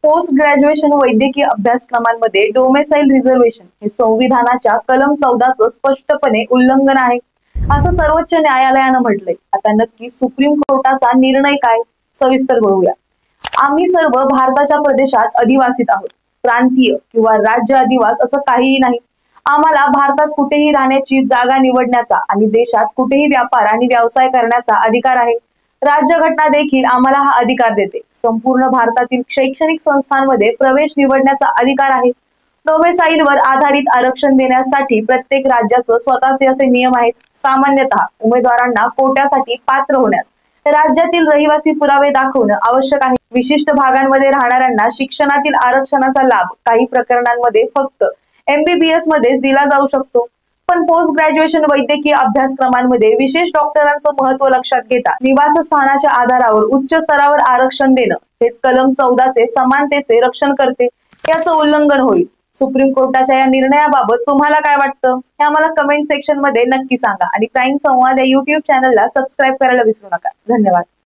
Post graduation वैद्यकीय अभ्यासक्रमांमध्ये domicile reservation हे संविधानाच्या कलम 14चं स्पष्टपणे उल्लंघन आहे, असं सर्वोच्च न्यायालयानं म्हटलंय. आता नक्की सुप्रीम कोर्टाचा निर्णय काय, सविस्तर बघूया. आम्ही सर्व भारताच्या प्रदेशात अधिवासित आहोत. प्रांतीय किंवा राज्य अधिवास असं काहीही नाही. आम्हाला भारतात कुठेही राहण्याची जागा निवडण्याचा आणि देशात कुठेही व्यापार आणि व्यवसाय करण्याचा अधिकार आहे. राज्यघटना देखील आम्हाला हा अधिकार देते. संपूर्ण भारतातील शैक्षणिक संस्थांमध्ये प्रवेश निवडण्याचा अधिकार आहे. डोमेसाईलवर आधारित आरक्षण देण्यासाठी प्रत्येक राज्याचं स्वतःचे असे नियम आहेत. सामान्यतः उमेदवारांना कोट्यासाठी पात्र होण्यास राज्यातील रहिवासी पुरावे दाखवणं आवश्यक आहे. विशिष्ट भागांमध्ये राहणाऱ्यांना शिक्षणातील आरक्षणाचा लाभ काही प्रकरणांमध्ये फक्त MBBS मध्येच दिला जाऊ शकतो. पण पोस्ट ग्रॅज्युएशन वैद्यकीय अभ्यासक्रमांमध्ये विशेष डॉक्टरांचं महत्व लक्षात घेता निवासस्थानाच्या आधारावर उच्च स्तरावर आरक्षण देणं हेच कलम 14चे समानतेचे रक्षण करते. याचं उल्लंघन होईल. सुप्रीम कोर्टाच्या या निर्णयाबाबत तुम्हाला काय वाटतं हे आम्हाला कमेंट सेक्शन मध्ये नक्की सांगा आणि प्राईम संवाद या YouTube चॅनलला सबस्क्राईब करायला विसरू नका. धन्यवाद.